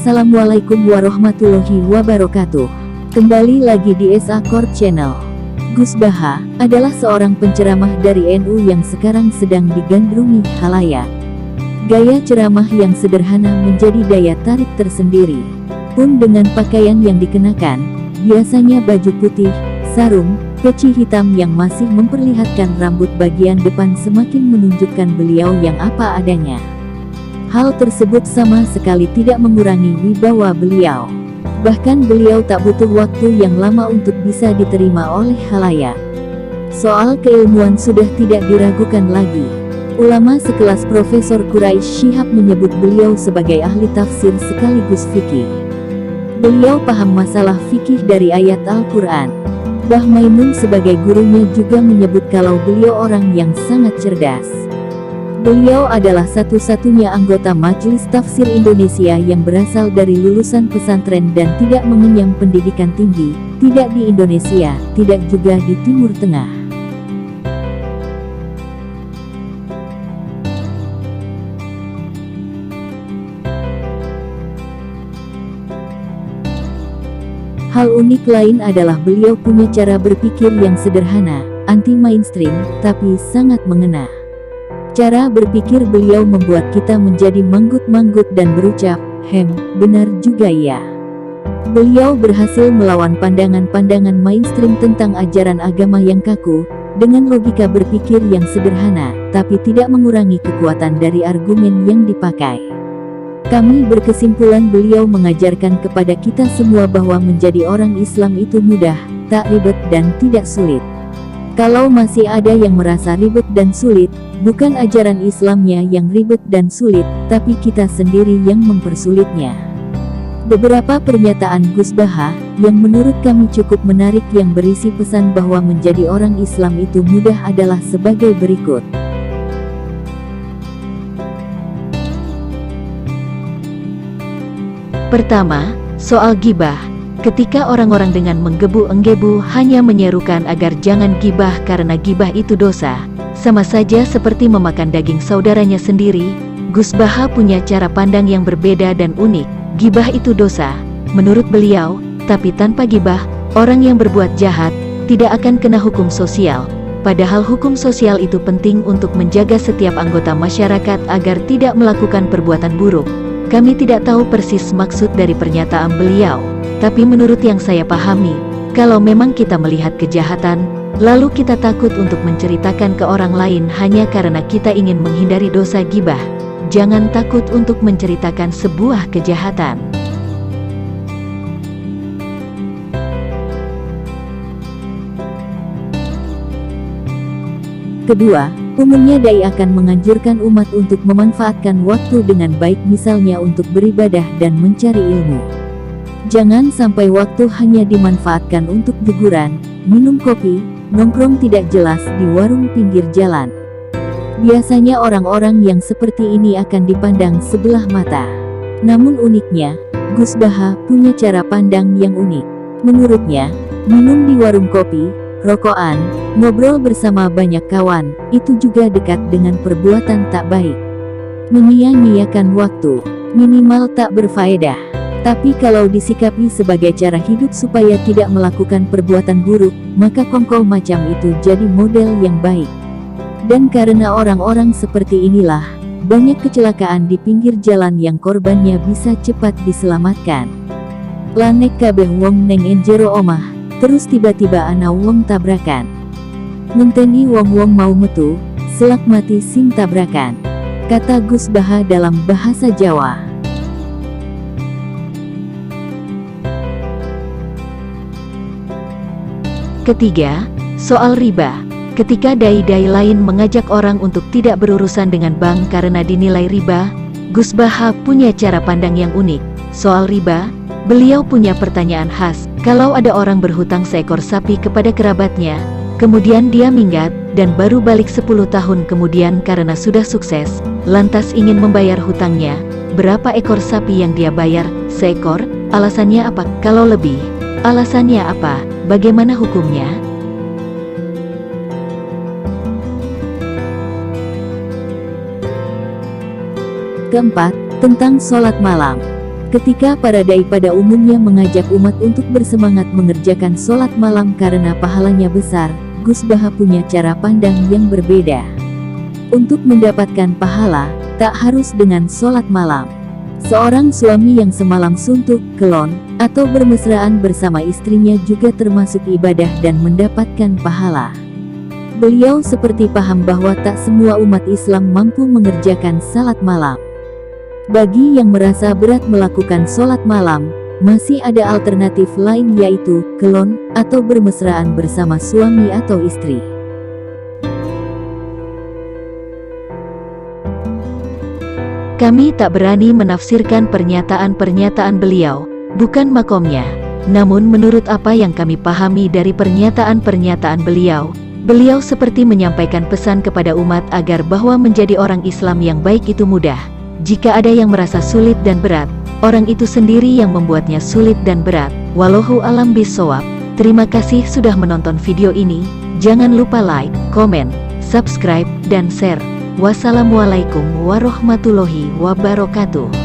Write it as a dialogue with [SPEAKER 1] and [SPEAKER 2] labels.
[SPEAKER 1] Assalamualaikum warahmatullahi wabarakatuh. Kembali lagi di SA Core Channel. Gus Baha adalah seorang penceramah dari NU yang sekarang sedang digandrungi khalayak. Gaya ceramah yang sederhana menjadi daya tarik tersendiri. Pun dengan pakaian yang dikenakan, biasanya baju putih, sarung, peci hitam yang masih memperlihatkan rambut bagian depan semakin menunjukkan beliau yang apa adanya. Hal tersebut sama sekali tidak mengurangi wibawa beliau. Bahkan beliau tak butuh waktu yang lama untuk bisa diterima oleh khalayak. Soal keilmuan sudah tidak diragukan lagi. Ulama sekelas Profesor Quraisy Shihab menyebut beliau sebagai ahli tafsir sekaligus fikih. Beliau paham masalah fikih dari ayat Al-Quran. Bah Maimun sebagai gurunya juga menyebut kalau beliau orang yang sangat cerdas. Beliau adalah satu-satunya anggota Majelis Tafsir Indonesia yang berasal dari lulusan pesantren dan tidak mengenyam pendidikan tinggi, tidak di Indonesia, tidak juga di Timur Tengah. Hal unik lain adalah beliau punya cara berpikir yang sederhana, anti-mainstream, tapi sangat mengena. Cara berpikir beliau membuat kita menjadi manggut-manggut dan berucap, benar juga ya. Beliau berhasil melawan pandangan-pandangan mainstream tentang ajaran agama yang kaku, dengan logika berpikir yang sederhana, tapi tidak mengurangi kekuatan dari argumen yang dipakai. Kami berkesimpulan beliau mengajarkan kepada kita semua bahwa menjadi orang Islam itu mudah, tak ribet dan tidak sulit. Kalau masih ada yang merasa ribet dan sulit, bukan ajaran Islamnya yang ribet dan sulit, tapi kita sendiri yang mempersulitnya. Beberapa pernyataan Gus Baha, yang menurut kami cukup menarik yang berisi pesan bahwa menjadi orang Islam itu mudah adalah sebagai berikut.
[SPEAKER 2] Pertama, soal ghibah. Ketika orang-orang dengan menggebu-enggebu hanya menyerukan agar jangan ghibah karena ghibah itu dosa, sama saja seperti memakan daging saudaranya sendiri. Gus Baha punya cara pandang yang berbeda dan unik. Ghibah itu dosa, menurut beliau, tapi tanpa ghibah, orang yang berbuat jahat tidak akan kena hukum sosial. Padahal hukum sosial itu penting untuk menjaga setiap anggota masyarakat agar tidak melakukan perbuatan buruk. Kami tidak tahu persis maksud dari pernyataan beliau, tapi menurut yang saya pahami, kalau memang kita melihat kejahatan, lalu kita takut untuk menceritakan ke orang lain hanya karena kita ingin menghindari dosa ghibah, jangan takut untuk menceritakan sebuah kejahatan.
[SPEAKER 1] Kedua, umumnya dai akan menganjurkan umat untuk memanfaatkan waktu dengan baik, misalnya untuk beribadah dan mencari ilmu. Jangan sampai waktu hanya dimanfaatkan untuk hiburan, minum kopi, nongkrong tidak jelas di warung pinggir jalan. Biasanya orang-orang yang seperti ini akan dipandang sebelah mata. Namun uniknya, Gus Baha punya cara pandang yang unik. Menurutnya, minum di warung kopi, rokokan, ngobrol bersama banyak kawan, itu juga dekat dengan perbuatan tak baik. Menyia-nyiakan waktu, minimal tak berfaedah. Tapi kalau disikapi sebagai cara hidup supaya tidak melakukan perbuatan buruk, maka kongko macam itu jadi model yang baik. Dan karena orang-orang seperti inilah, banyak kecelakaan di pinggir jalan yang korbannya bisa cepat diselamatkan. Lanek kabeh wong neng enjero omah, terus tiba-tiba ana wong tabrakan. Ngenteni wong-wong mau metu, selak mati sing tabrakan. Kata Gus Baha dalam bahasa Jawa.
[SPEAKER 2] Ketiga, soal riba. Ketika dai-dai lain mengajak orang untuk tidak berurusan dengan bank karena dinilai riba, Gus Baha punya cara pandang yang unik. Soal riba, beliau punya pertanyaan khas. Kalau ada orang berhutang seekor sapi kepada kerabatnya, kemudian dia minggat, dan baru balik 10 tahun kemudian karena sudah sukses, lantas ingin membayar hutangnya, berapa ekor sapi yang dia bayar? Seekor? Alasannya apa? Kalau lebih, alasannya apa? Bagaimana hukumnya?
[SPEAKER 1] Keempat, tentang sholat malam. Ketika para dai pada umumnya mengajak umat untuk bersemangat mengerjakan sholat malam karena pahalanya besar, Gus Baha punya cara pandang yang berbeda. Untuk mendapatkan pahala, tak harus dengan sholat malam. Seorang suami yang semalam suntuk, kelon, atau bermesraan bersama istrinya juga termasuk ibadah dan mendapatkan pahala. Beliau seperti paham bahwa tak semua umat Islam mampu mengerjakan salat malam. Bagi yang merasa berat melakukan sholat malam, masih ada alternatif lain yaitu kelon atau bermesraan bersama suami atau istri.
[SPEAKER 2] Kami tak berani menafsirkan pernyataan-pernyataan beliau, bukan makomnya. Namun menurut apa yang kami pahami dari pernyataan-pernyataan beliau, beliau seperti menyampaikan pesan kepada umat agar bahwa menjadi orang Islam yang baik itu mudah. Jika ada yang merasa sulit dan berat, orang itu sendiri yang membuatnya sulit dan berat. Wallahu a'lam bishawab. Terima kasih sudah menonton video ini. Jangan lupa like, komen, subscribe, dan share. Wassalamualaikum warahmatullahi wabarakatuh.